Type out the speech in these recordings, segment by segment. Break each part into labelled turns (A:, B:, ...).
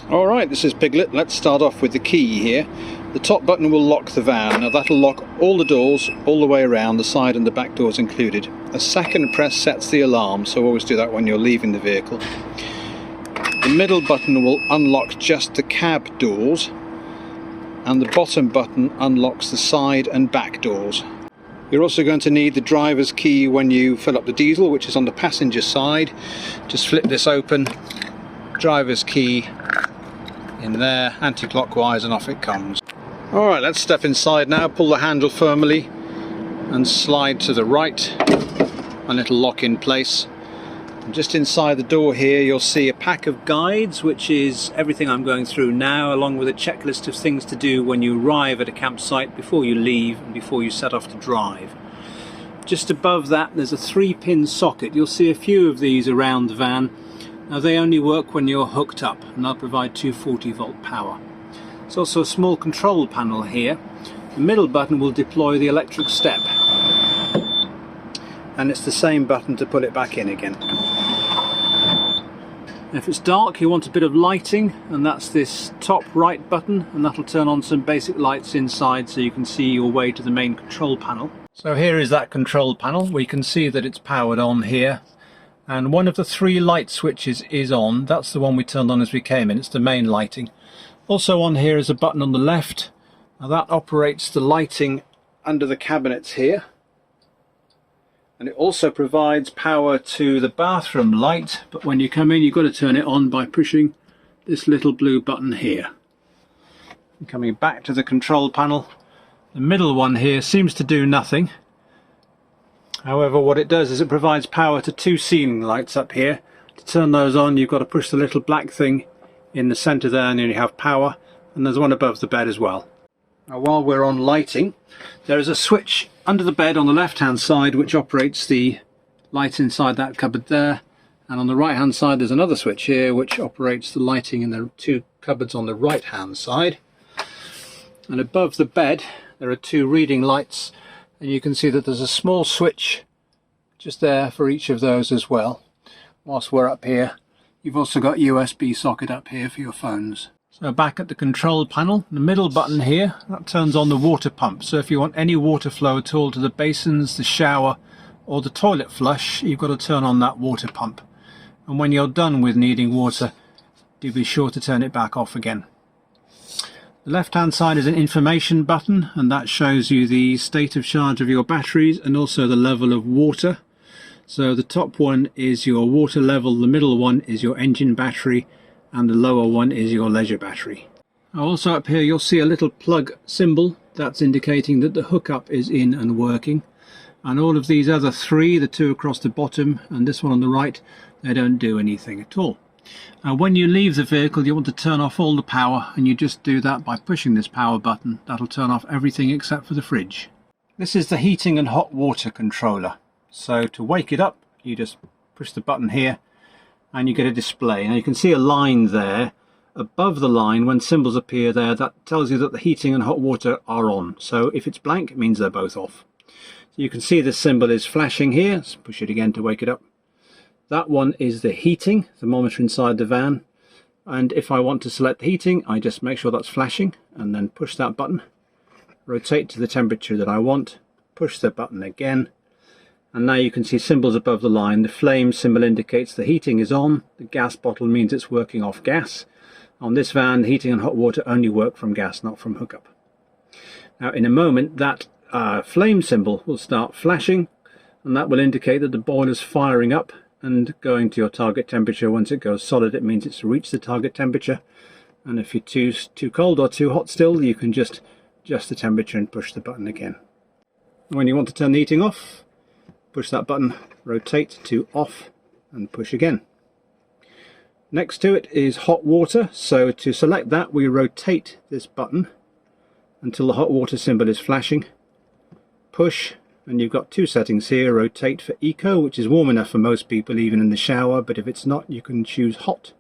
A: Alright, this is Piglet. Let's start off with the key here. The top button will lock the van. Now that'll lock all the doors all the way around, the side and the back doors included. A second press sets the alarm, so always do that when you're leaving the vehicle. The middle button will unlock just the cab doors, and the bottom button unlocks the side and back doors. You're also going to need the driver's key when you fill up the diesel, which is on the passenger side. Just flip this open, driver's key in there, anti-clockwise, and off it comes. Alright, let's step inside now. Pull the handle firmly and slide to the right, and it'll lock in place. And just inside the door here you'll see a pack of guides, which is everything I'm going through now, along with a checklist of things to do when you arrive at a campsite, before you leave and before you set off to drive. Just above that there's a 3-pin socket. You'll see a few of these around the van. Now they only work when you're hooked up, and they'll provide 240-volt power. There's also a small control panel here. The middle button will deploy the electric step, and it's the same button to put it back in again. And if it's dark, you want a bit of lighting, and that's this top right button, and that'll turn on some basic lights inside so you can see your way to the main control panel. So here is that control panel. We can see that it's powered on here, and one of the 3 light switches is on. That's the one we turned on as we came in. It's the main lighting. Also on here is a button on the left. Now that operates the lighting under the cabinets here, and it also provides power to the bathroom light, but when you come in you've got to turn it on by pushing this little blue button here. And coming back to the control panel, the middle one here seems to do nothing. However, what it does is it provides power to 2 ceiling lights up here. To turn those on you've got to push the little black thing in the centre there, and then you have power, and there's one above the bed as well. Now while we're on lighting, there is a switch under the bed on the left hand side which operates the light inside that cupboard there, and on the right hand side there's another switch here which operates the lighting in the 2 cupboards on the right hand side. And above the bed there are 2 reading lights, and you can see that there's a small switch just there for each of those as well. Whilst we're up here, you've also got USB socket up here for your phones. So back at the control panel, the middle button here, that turns on the water pump. So if you want any water flow at all to the basins, the shower or the toilet flush, you've got to turn on that water pump. And when you're done with needing water, do be sure to turn it back off again. The left hand side is an information button, and that shows you the state of charge of your batteries and also the level of water. So the top one is your water level, the middle one is your engine battery, and the lower one is your leisure battery. Also up here you'll see a little plug symbol. That's indicating that the hookup is in and working. And all of these other 3, the 2 across the bottom and this one on the right, they don't do anything at all. When you leave the vehicle you want to turn off all the power, and you just do that by pushing this power button. That'll turn off everything except for the fridge. This is the heating and hot water controller. So to wake it up you just push the button here and you get a display. Now you can see a line there. Above the line, when symbols appear there, that tells you that the heating and hot water are on. So if it's blank it means they're both off. So you can see this symbol is flashing here. Let's push it again to wake it up. That one is the heating thermometer inside the van, and if I want to select the heating I just make sure that's flashing and then push that button, rotate to the temperature that I want, push the button again, and now you can see symbols above the line. The flame symbol indicates the heating is on, the gas bottle means it's working off gas. On this van heating and hot water only work from gas, not from hookup. Now in a moment that flame symbol will start flashing, and that will indicate that the boiler's firing up and going to your target temperature. Once it goes solid it means it's reached the target temperature, and if you're too cold or too hot still you can just adjust the temperature and push the button again. When you want to turn the heating off, push that button, rotate to off and push again. Next to it is hot water, so to select that we rotate this button until the hot water symbol is flashing, push, and you've got 2 settings here. Rotate for eco, which is warm enough for most people even in the shower, but if it's not you can choose hot.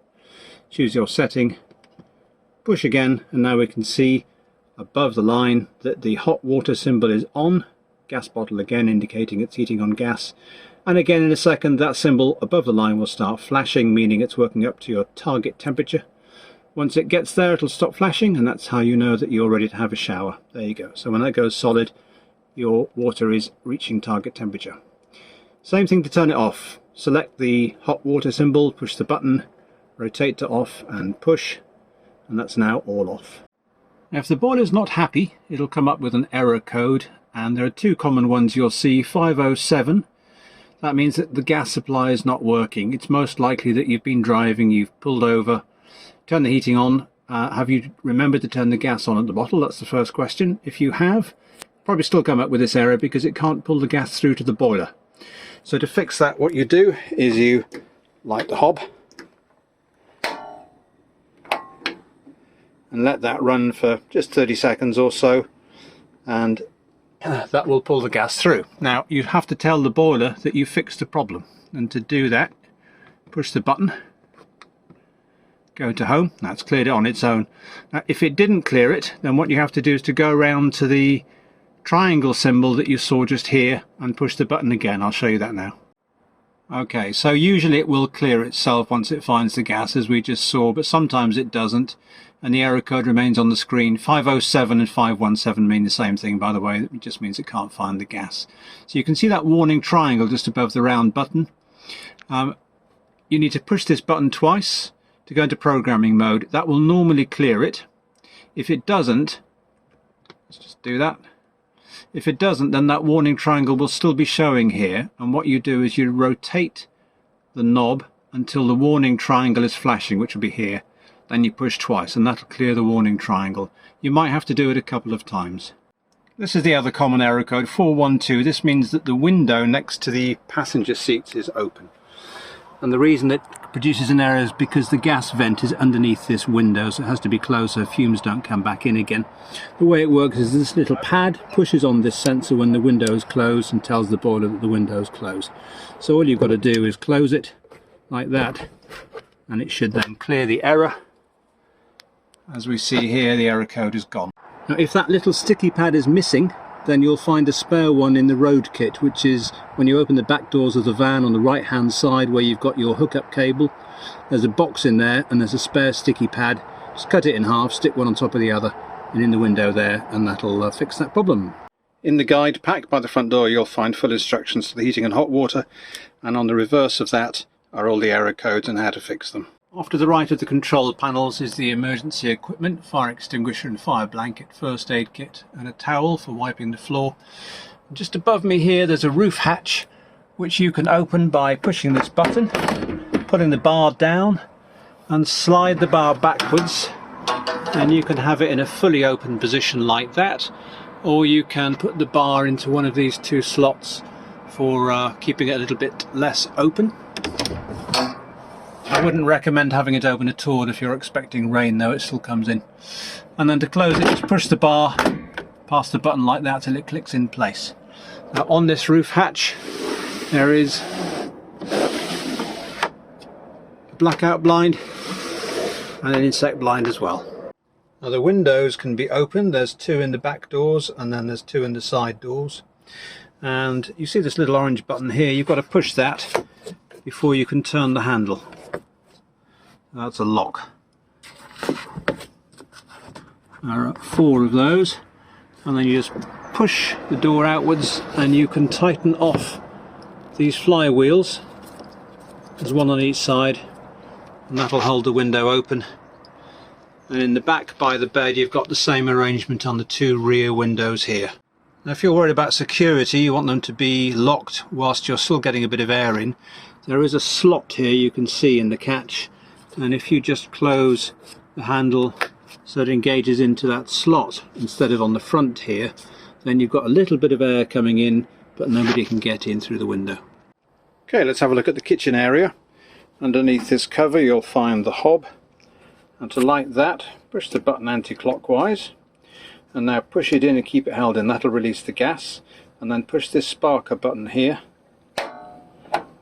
A: Choose your setting, push again, and now we can see above the line that the hot water symbol is on. Gas bottle again indicating it's heating on gas, and again in a second that symbol above the line will start flashing, meaning it's working up to your target temperature. Once it gets there, it'll stop flashing, and that's how you know that you're ready to have a shower. There you go. So when that goes solid, your water is reaching target temperature. Same thing to turn it off. Select the hot water symbol, push the button, rotate to off and push, and that's now all off. Now, if the boiler's not happy, it'll come up with an error code, and there are two common ones you'll see. 507, that means that the gas supply is not working. It's most likely that you've been driving, you've pulled over, turn the heating on. Have you remembered to turn the gas on at the bottle? That's the first question. If you have, probably still come up with this error because it can't pull the gas through to the boiler. So to fix that, what you do is you light the hob and let that run for just 30 seconds or so, and that will pull the gas through. Now you have to tell the boiler that you fixed the problem, and to do that, push the button, go to home. That's cleared it on its own. Now if it didn't clear it, then what you have to do is to go around to the triangle symbol that you saw just here and push the button again. I'll show you that now. Okay, so usually it will clear itself once it finds the gas, as we just saw, but sometimes it doesn't, and the error code remains on the screen. 507 and 517 mean the same thing, by the way. It just means it can't find the gas. So you can see that warning triangle just above the round button. You need to push this button twice to go into programming mode. That will normally clear it. If it doesn't, let's just do that. If it doesn't, then that warning triangle will still be showing here, and what you do is you rotate the knob until the warning triangle is flashing, which will be here. Then you push twice and that'll clear the warning triangle. You might have to do it a couple of times. This is the other common error code, 412. This means that the window next to the passenger seats is open, and the reason it produces an error is because the gas vent is underneath this window, so it has to be closed so fumes don't come back in again. The way it works is this little pad pushes on this sensor when the window is closed and tells the boiler that the window is closed. So all you've got to do is close it like that, and it should then clear the error. As we see here, the error code is gone. Now if that little sticky pad is missing, then you'll find a spare one in the road kit, which is when you open the back doors of the van on the right hand side where you've got your hookup cable. There's a box in there and there's a spare sticky pad. Just cut it in half, stick one on top of the other and in the window there, and that'll fix that problem. In the guide pack by the front door you'll find full instructions for the heating and hot water, and on the reverse of that are all the error codes and how to fix them. Off to the right of the control panels is the emergency equipment: fire extinguisher and fire blanket, first aid kit and a towel for wiping the floor. Just above me here there's a roof hatch which you can open by pushing this button, putting the bar down and slide the bar backwards, and you can have it in a fully open position like that, or you can put the bar into one of these two slots for keeping it a little bit less open. I wouldn't recommend having it open at all if you're expecting rain, though it still comes in. And then to close it, just push the bar past the button like that till it clicks in place. Now on this roof hatch there is a blackout blind and an insect blind as well. Now the windows can be opened. There's two in the back doors and then there's two in the side doors. And you see this little orange button here, you've got to push that before you can turn the handle. That's a lock. There are 4 of those, and then you just push the door outwards and you can tighten off these flywheels. There's one on each side and that'll hold the window open. And in the back by the bed you've got the same arrangement on the 2 rear windows here. Now if you're worried about security, you want them to be locked whilst you're still getting a bit of air in, there is a slot here you can see in the catch, and if you just close the handle so it engages into that slot instead of on the front here, then you've got a little bit of air coming in but nobody can get in through the window. Okay, let's have a look at the kitchen area. Underneath this cover you'll find the hob, and to light that push the button anti-clockwise and now push it in and keep it held in. That'll release the gas, and then push this sparker button here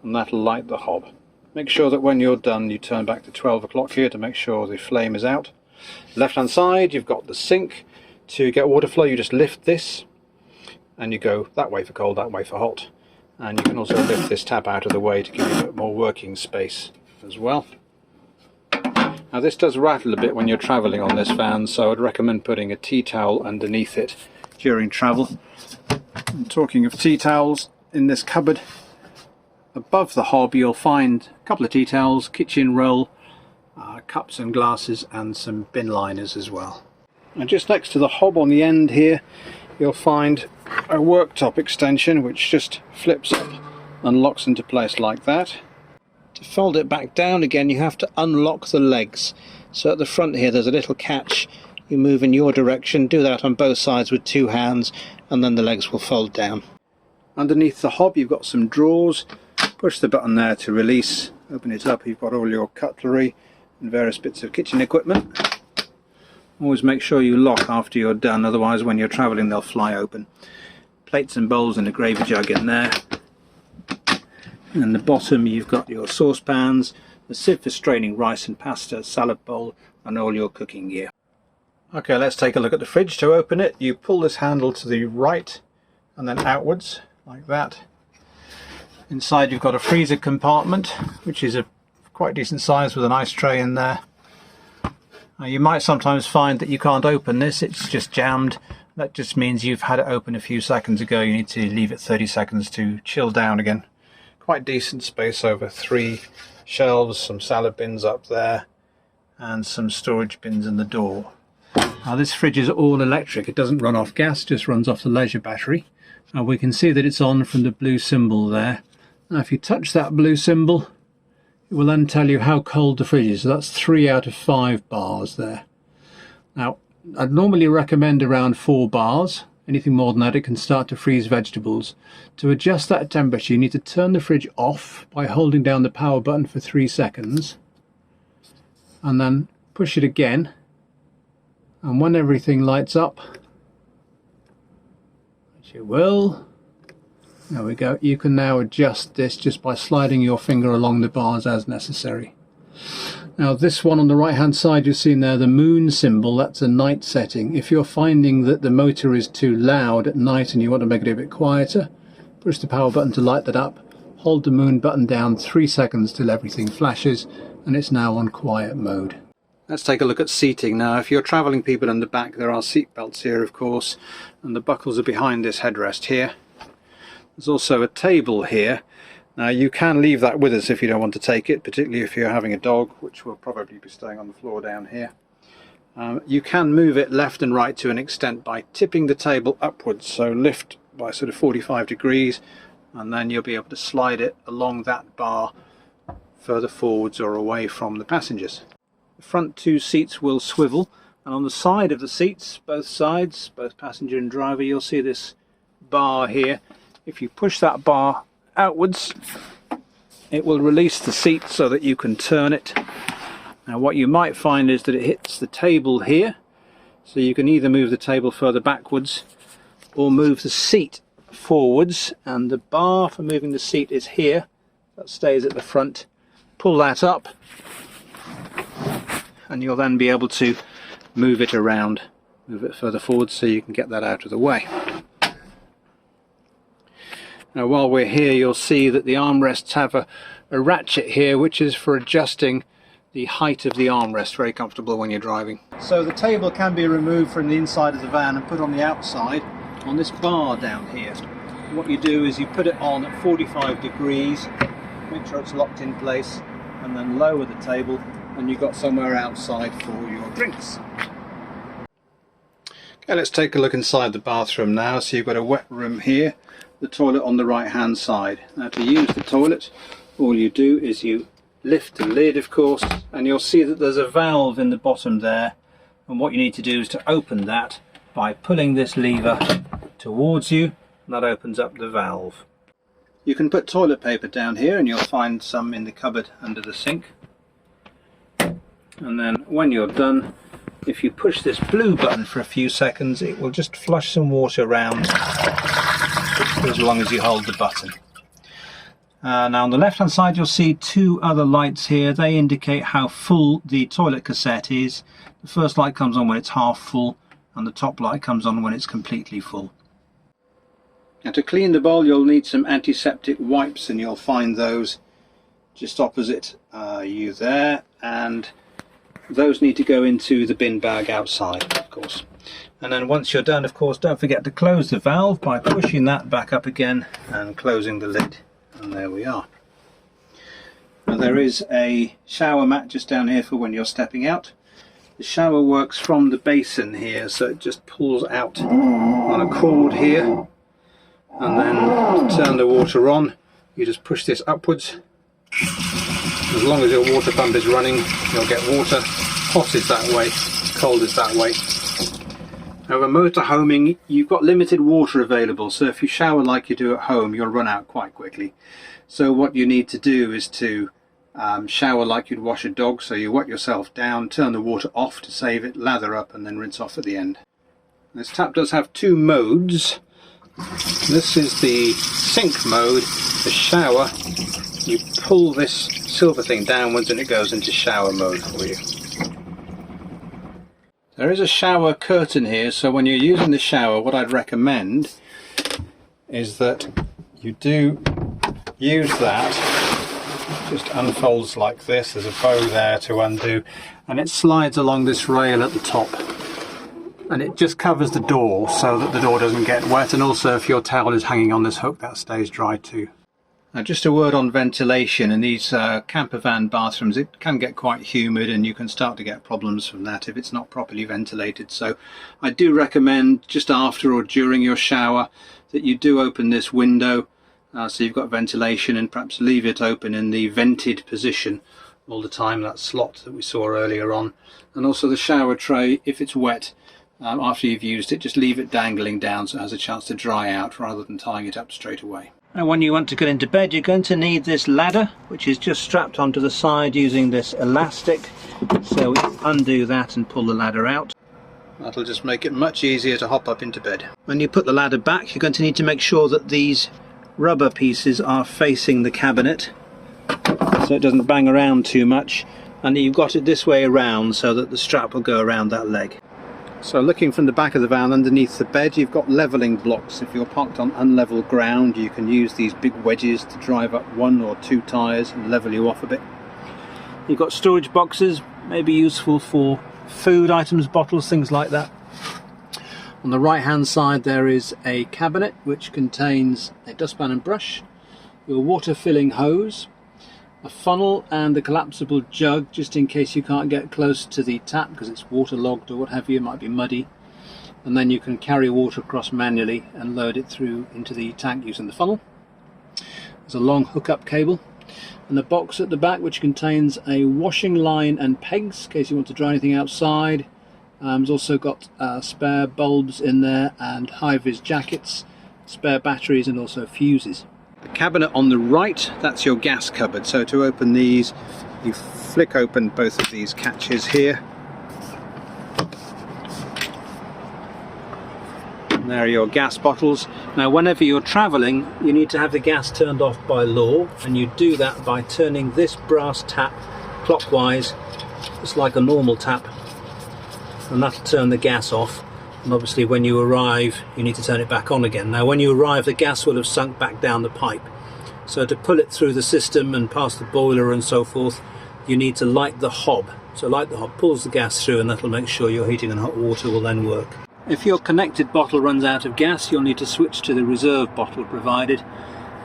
A: and that'll light the hob. Make sure that when you're done you turn back to 12 o'clock here to make sure the flame is out. Left hand side you've got the sink. To get water flow you just lift this and you go that way for cold, that way for hot, and you can also lift this tap out of the way to give you a bit more working space as well. Now this does rattle a bit when you're travelling on this van, so I'd recommend putting a tea towel underneath it during travel. And talking of tea towels, in this cupboard above the hob you'll find a couple of tea towels, kitchen roll, cups and glasses, and some bin liners as well. And just next to the hob on the end here you'll find a worktop extension which just flips up and locks into place like that. To fold it back down again you have to unlock the legs. So at the front here there's a little catch. You move in your direction, do that on both sides with 2 hands, and then the legs will fold down. Underneath the hob you've got some drawers. Push the button there to release. Open it up, you've got all your cutlery and various bits of kitchen equipment. Always make sure you lock after you're done, otherwise when you're travelling they'll fly open. Plates and bowls and a gravy jug in there. And the bottom you've got your saucepans, the sieve for straining rice and pasta, salad bowl, and all your cooking gear. Okay, let's take a look at the fridge. To open it you pull this handle to the right and then outwards like that. Inside you've got a freezer compartment which is a quite decent size with an ice tray in there. You might sometimes find that you can't open this, it's just jammed. That just means you've had it open a few seconds ago. You need to leave it 30 seconds to chill down again. Quite decent space over 3 shelves, some salad bins up there and some storage bins in the door. Now this fridge is all electric, it doesn't run off gas, just runs off the leisure battery. And we can see that it's on from the blue symbol there. Now if you touch that blue symbol it will then tell you how cold the fridge is. So that's 3 out of 5 bars there. Now I'd normally recommend around 4 bars. Anything more than that it can start to freeze vegetables. To adjust that temperature you need to turn the fridge off by holding down the power button for 3 seconds and then push it again, and when everything lights up, which it will, there we go, you can now adjust this just by sliding your finger along the bars as necessary. Now this one on the right hand side you've seen there, the moon symbol, that's a night setting. If you're finding that the motor is too loud at night and you want to make it a bit quieter, push the power button to light that up, hold the moon button down 3 seconds till everything flashes, and it's now on quiet mode. Let's take a look at seating now. If you're travelling people in the back there are seat belts here of course, and the buckles are behind this headrest here. There's also a table here. Now you can leave that with us if you don't want to take it, particularly if you're having a dog, which will probably be staying on the floor down here. You can move it left and right to an extent by tipping the table upwards, so lift by sort of 45 degrees and then you'll be able to slide it along that bar further forwards or away from the passengers. The front 2 seats will swivel, and on the side of the seats, both sides, both passenger and driver, you'll see this bar here. If you push that bar outwards it will release the seat so that you can turn it. Now what you might find is that it hits the table here, so you can either move the table further backwards or move the seat forwards, and the bar for moving the seat is here, that stays at the front. Pull that up and you'll then be able to move it around, move it further forward so you can get that out of the way. Now while we're here you'll see that the armrests have a ratchet here which is for adjusting the height of the armrest, very comfortable when you're driving. So the table can be removed from the inside of the van and put on the outside on this bar down here. What you do is you put it on at 45 degrees, make sure it's locked in place, and then lower the table and you've got somewhere outside for your drinks. Okay, let's take a look inside the bathroom now. So you've got a wet room here, the toilet on the right hand side. Now to use the toilet all you do is you lift the lid of course, and you'll see that there's a valve in the bottom there, and what you need to do is to open that by pulling this lever towards you, and that opens up the valve. You can put toilet paper down here and you'll find some in the cupboard under the sink, and then when you're done, if you push this blue button for a few seconds it will just flush some water around as long as you hold the button. Now on the left hand side you'll see 2 other lights here. They indicate how full the toilet cassette is. The first light comes on when it's half full and the top light comes on when it's completely full. Now to clean the bowl you'll need some antiseptic wipes, and you'll find those just opposite you there, and Those need to go into the bin bag outside, of course. And then once you're done, of course, don't forget to close the valve by pushing that back up again and closing the lid. And there we are. Now there is a shower mat just down here for when you're stepping out. The shower works from the basin here, so it just pulls out on a cord here. And then to turn the water on, you just push this upwards. As long as your water pump is running, you'll get water. Hot is that way, cold is that way. Now with motorhoming, you've got limited water available, so if you shower like you do at home, you'll run out quite quickly. So what you need to do is to shower like you'd wash a dog, so you wet yourself down, turn the water off to save it, lather up and then rinse off at the end. This tap does have two modes. This is the sink mode, the shower. You pull this silver thing downwards and it goes into shower mode for you. There is a shower curtain here, so when you're using the shower, what I'd recommend is that you do use that. It just unfolds like this. There's a bow there to undo, and it slides along this rail at the top. And it just covers the door so that the door doesn't get wet, and also if your towel is hanging on this hook, that stays dry too. Now just a word on ventilation. In these camper van bathrooms, it can get quite humid and you can start to get problems from that if it's not properly ventilated. So I do recommend just after or during your shower that you do open this window so you've got ventilation, and perhaps leave it open in the vented position all the time, that slot that we saw earlier on. And also the shower tray, if it's wet, after you've used it, just leave it dangling down so it has a chance to dry out rather than tying it up straight away. Now when you want to get into bed, you're going to need this ladder, which is just strapped onto the side using this elastic. So we undo that and pull the ladder out. That'll just make it much easier to hop up into bed. When you put the ladder back, you're going to need to make sure that these rubber pieces are facing the cabinet so it doesn't bang around too much, and you've got it this way around so that the strap will go around that leg. So looking from the back of the van underneath the bed, you've got levelling blocks. If you're parked on unlevel ground, you can use these big wedges to drive up one or two tyres and level you off a bit. You've got storage boxes, maybe useful for food items, bottles, things like that. On the right hand side there is a cabinet which contains a dustpan and brush, your water filling hose, a funnel and a collapsible jug just in case you can't get close to the tap because it's waterlogged or what have you, it might be muddy. And then you can carry water across manually and load it through into the tank using the funnel. There's a long hookup cable and a box at the back which contains a washing line and pegs in case you want to dry anything outside. There's also got spare bulbs in there and high-vis jackets, spare batteries and also fuses. The cabinet on the right, that's your gas cupboard. So to open these, you flick open both of these catches here. And there are your gas bottles. Now whenever you're travelling, you need to have the gas turned off by law, and you do that by turning this brass tap clockwise, just like a normal tap, and that'll turn the gas off. And obviously when you arrive you need to turn it back on again. Now when you arrive the gas will have sunk back down the pipe, so to pull it through the system and past the boiler and so forth, you need to light the hob. So light the hob pulls the gas through, and that'll make sure your heating and hot water will then work. If your connected bottle runs out of gas, you'll need to switch to the reserve bottle provided.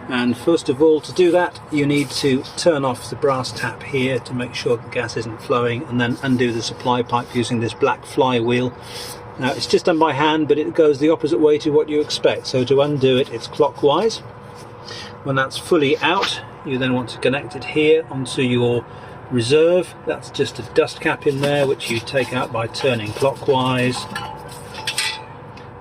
A: And first of all, to do that you need to turn off the brass tap here to make sure the gas isn't flowing, and then undo the supply pipe using this black flywheel. Now it's just done by hand, but it goes the opposite way to what you expect. So to undo it, it's clockwise. When that's fully out, you then want to connect it here onto your reserve. That's just a dust cap in there, which you take out by turning clockwise.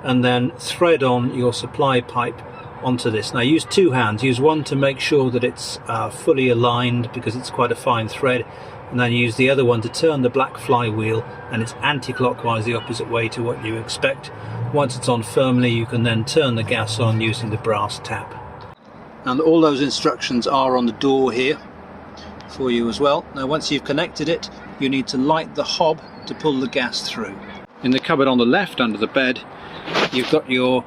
A: And then thread on your supply pipe onto this. Now use two hands. Use one to make sure that it's fully aligned because it's quite a fine thread. And then use the other one to turn the black flywheel, and it's anti-clockwise, the opposite way to what you expect. Once it's on firmly, you can then turn the gas on using the brass tap. And all those instructions are on the door here for you as well. Now once you've connected it, you need to light the hob to pull the gas through. In the cupboard on the left under the bed, you've got your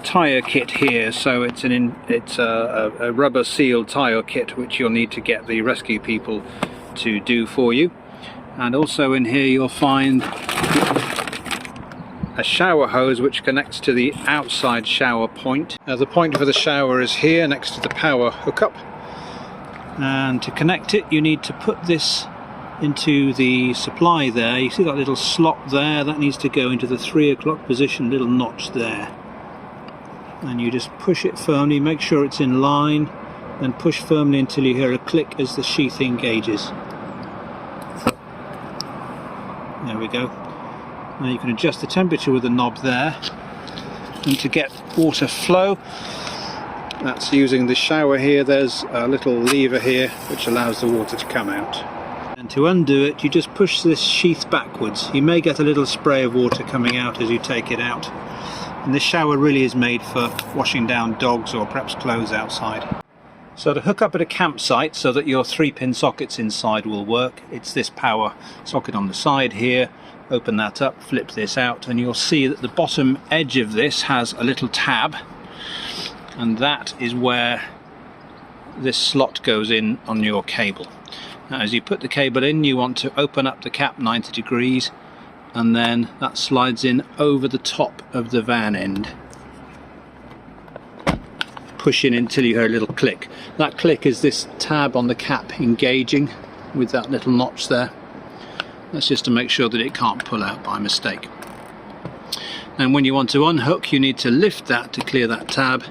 A: tyre kit here. So it's a rubber sealed tyre kit which you'll need to get the rescue people to do for you. And also in here you'll find a shower hose which connects to the outside shower point. Now the point for the shower is here next to the power hookup, and to connect it you need to put this into the supply there. You see that little slot there? That needs to go into the 3 o'clock position, little notch there. And you just push it firmly, make sure it's in line, then push firmly until you hear a click as the sheath engages. There we go. Now you can adjust the temperature with the knob there, and to get water flow, that's using the shower here. There's a little lever here which allows the water to come out. And to undo it, you just push this sheath backwards. You may get a little spray of water coming out as you take it out. And this shower really is made for washing down dogs or perhaps clothes outside. So to hook up at a campsite so that your 3-pin sockets inside will work, it's this power socket on the side here. Open that up, flip this out, and you'll see that the bottom edge of this has a little tab, and that is where this slot goes in on your cable. Now as you put the cable in, you want to open up the cap 90 degrees, and then that slides in over the top of the van end. Push in until you hear a little click. That click is this tab on the cap engaging with that little notch there. That's just to make sure that it can't pull out by mistake. And when you want to unhook, you need to lift that to clear that tab,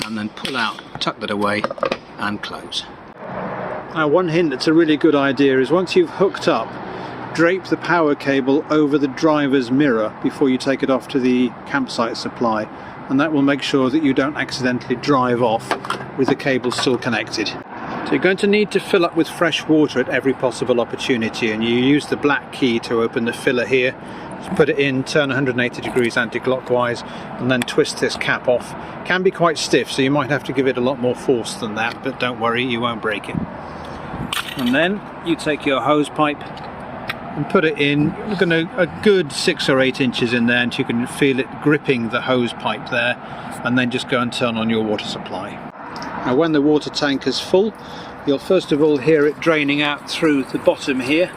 A: and then pull out, tuck that away and close. Now one hint that's a really good idea is once you've hooked up, drape the power cable over the driver's mirror before you take it off to the campsite supply, and that will make sure that you don't accidentally drive off with the cable still connected. So you're going to need to fill up with fresh water at every possible opportunity, and you use the black key to open the filler here. Just put it in, turn 180 degrees anti-clockwise, and then twist this cap off. It can be quite stiff, so you might have to give it a lot more force than that, but don't worry, you won't break it. And then you take your hose pipe and put it in. You're going to a good 6 or 8 inches in there, and you can feel it gripping the hose pipe there, and then just go and turn on your water supply. Now when the water tank is full, you'll first of all hear it draining out through the bottom here,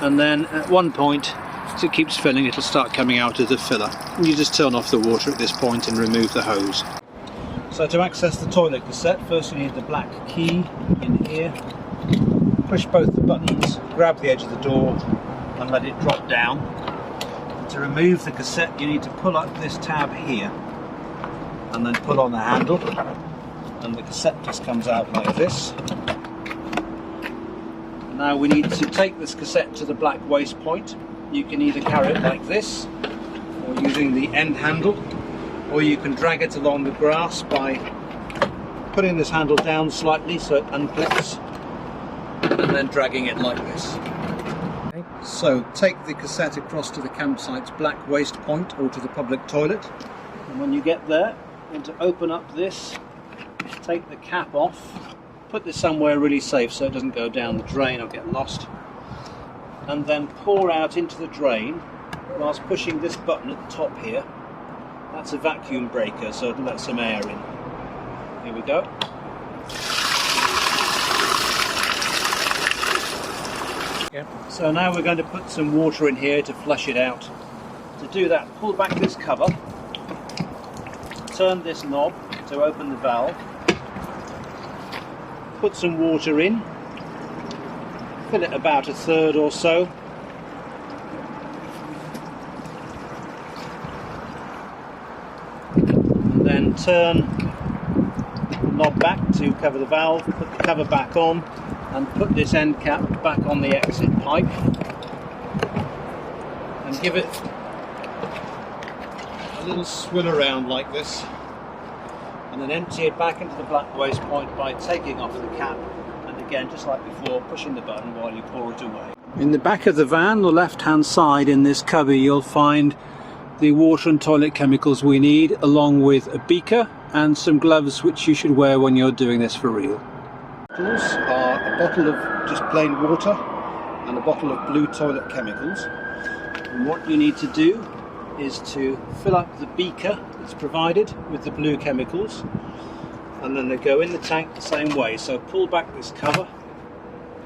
A: and then at one point, as it keeps filling, it'll start coming out of the filler. And you just turn off the water at this point and remove the hose. So to access the toilet cassette, first you need the black key in here. Push both the buttons, grab the edge of the door and let it drop down. And to remove the cassette, you need to pull up this tab here and then pull on the handle, and the cassette just comes out like this. Now we need to take this cassette to the black waste point. You can either carry it like this, or using the end handle, or you can drag it along the grass by putting this handle down slightly so it unclips, and then dragging it like this. Okay. So take the cassette across to the campsite's black waste point or to the public toilet, and when you get there, you're going to open up this, take the cap off, put this somewhere really safe so it doesn't go down the drain or get lost, and then pour out into the drain whilst pushing this button at the top here. That's a vacuum breaker, so it'll let some air in. Here we go. Yeah. So now we're going to put some water in here to flush it out. To do that, pull back this cover, turn this knob to open the valve, put some water in, fill it about 1/3 or so, and then turn the knob back to cover the valve, put the cover back on, and put this end cap back on the exit pipe, and give it a little swill around like this, and then empty it back into the black waste point by taking off the cap, and again, just like before, pushing the button while you pour it away. In the back of the van, the left hand side in this cubby, you'll find the water and toilet chemicals we need, along with a beaker and some gloves which you should wear when you're doing this for real. Tools are a bottle of just plain water and a bottle of blue toilet chemicals, and what you need to do is to fill up the beaker that's provided with the blue chemicals, and then they go in the tank the same way. So pull back this cover,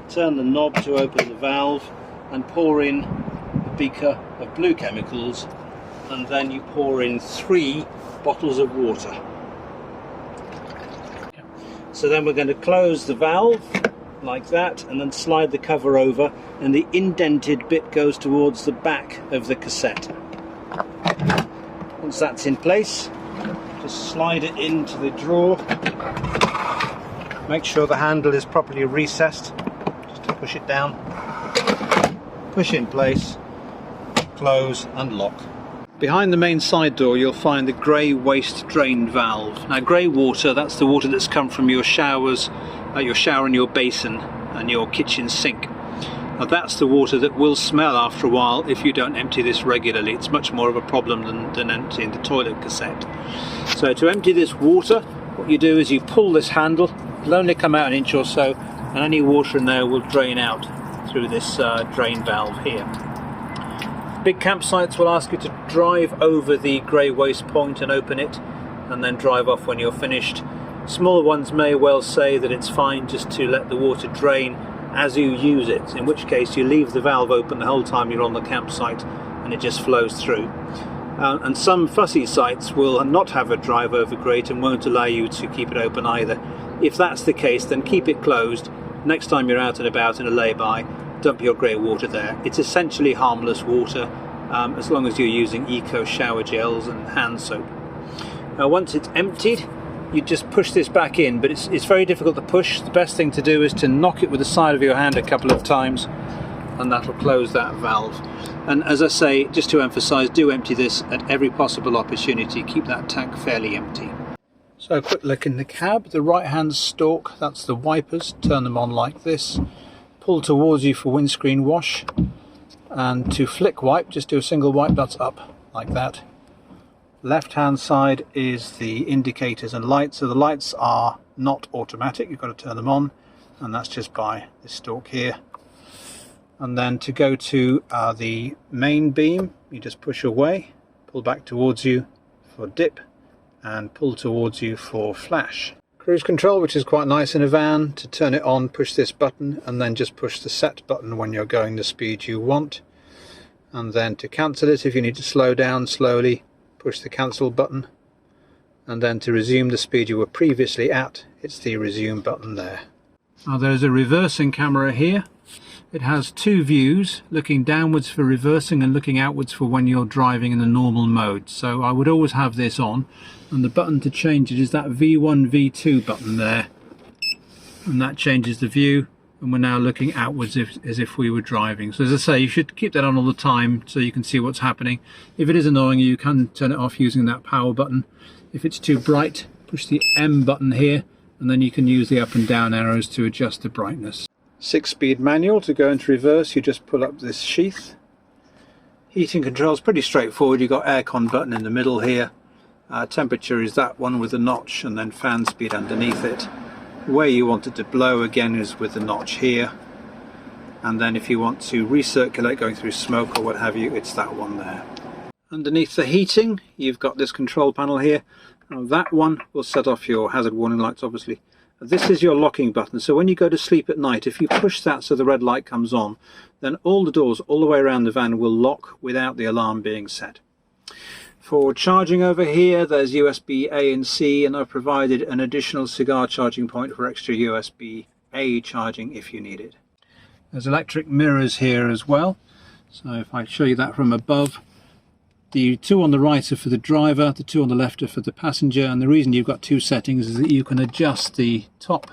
A: turn the knob to open the valve, and pour in a beaker of blue chemicals, and then you pour in 3 bottles of water. So then we're going to close the valve like that and then slide the cover over, and the indented bit goes towards the back of the cassette. Once that's in place, just slide it into the drawer. Make sure the handle is properly recessed, just to push it down. Push in place, close and lock. Behind the main side door you'll find the grey waste drain valve. Now grey water, that's the water that's come from your showers, your shower and your basin and your kitchen sink. Now that's the water that will smell after a while if you don't empty this regularly. It's much more of a problem than emptying the toilet cassette. So to empty this water, what you do is you pull this handle, it'll only come out an inch or so, and any water in there will drain out through this drain valve here. Big campsites will ask you to drive over the grey waste point and open it, and then drive off when you're finished. Small ones may well say that it's fine just to let the water drain as you use it, in which case you leave the valve open the whole time you're on the campsite and it just flows through. And some fussy sites will not have a drive over grate and won't allow you to keep it open either. If that's the case, then keep it closed. Next time you're out and about in a lay-by, dump your grey water there. It's essentially harmless water, as long as you're using eco shower gels and hand soap. Once it's emptied, you just push this back in, but it's very difficult to push. The best thing to do is to knock it with the side of your hand a couple of times, and that'll close that valve. And as I say, just to emphasize, do empty this at every possible opportunity. Keep that tank fairly empty. So a quick look in the cab. The right hand stalk, that's the wipers. Turn them on like this. Pull towards you for windscreen wash, and to flick wipe, just do a single wipe, that's up like that. Left hand side is the indicators and lights. So the lights are not automatic, you've got to turn them on, and that's just by this stalk here. And then to go to the main beam, you just push away, pull back towards you for dip, and pull towards you for flash. Cruise control, which is quite nice in a van. To turn it on, push this button, and then just push the set button when you're going the speed you want. And then to cancel it, if you need to slow down slowly, push the cancel button. And then to resume the speed you were previously at, it's the resume button there. Now there's a reversing camera here. It has 2 views, looking downwards for reversing and looking outwards for when you're driving in a normal mode. So I would always have this on, and the button to change it is that V1, V2 button there, and that changes the view, and we're now looking outwards as if we were driving. So as I say, you should keep that on all the time so you can see what's happening. If it is annoying you, you can turn it off using that power button. If it's too bright, push the M button here, and then you can use the up and down arrows to adjust the brightness. 6-speed manual. To go into reverse, you just pull up this sheath. Heating control is pretty straightforward. You've got aircon button in the middle here. Temperature is that one with a notch, and then fan speed underneath it. Where you want it to blow again is with the notch here, and then if you want to recirculate going through smoke or what have you, it's that one there. Underneath the heating you've got this control panel here. Now that one will set off your hazard warning lights, obviously. This is your locking button, so when you go to sleep at night, if you push that so the red light comes on, then all the doors all the way around the van will lock without the alarm being set. For charging over here, there's USB A and C, and I've provided an additional cigar charging point for extra USB A charging if you need it. There's electric mirrors here as well, so if I show you that from above, the 2 on the right are for the driver, the 2 on the left are for the passenger, and the reason you've got 2 settings is that you can adjust the top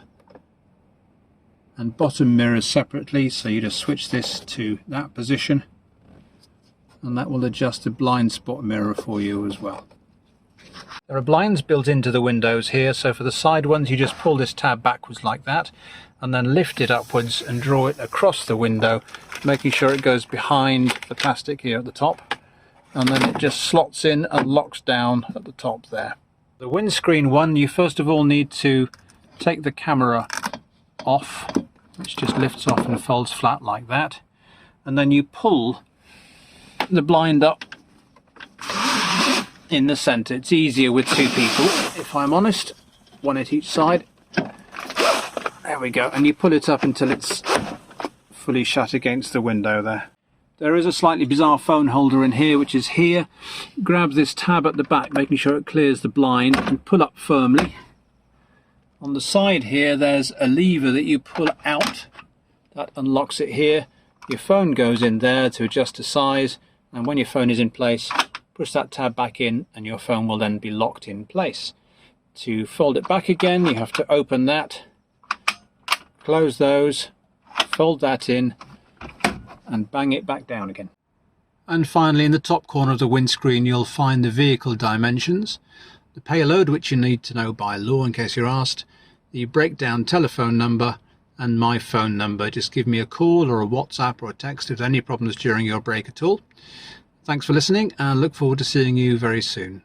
A: and bottom mirrors separately. So you just switch this to that position, and that will adjust the blind spot mirror for you as well. There are blinds built into the windows here, so for the side ones you just pull this tab backwards like that, and then lift it upwards and draw it across the window, making sure it goes behind the plastic here at the top, and then it just slots in and locks down at the top there. The windscreen one, you first of all need to take the camera off, which just lifts off and folds flat like that, and then you pull the blind up in the center. It's easier with 2 people, if I'm honest, 1 at each side. There we go, and you pull it up until it's fully shut against the window there. There is a slightly bizarre phone holder in here, which is here. Grab this tab at the back, making sure it clears the blind, and pull up firmly. On the side here, there's a lever that you pull out. That unlocks it here. Your phone goes in there to adjust the size, and when your phone is in place, push that tab back in and your phone will then be locked in place. To fold it back again, you have to open that, close those, fold that in, and bang it back down again. And finally, in the top corner of the windscreen, you'll find the vehicle dimensions, the payload, which you need to know by law in case you're asked, the breakdown telephone number, and my phone number. Just give me a call or a WhatsApp or a text if there are any problems during your break at all. Thanks for listening, and look forward to seeing you very soon.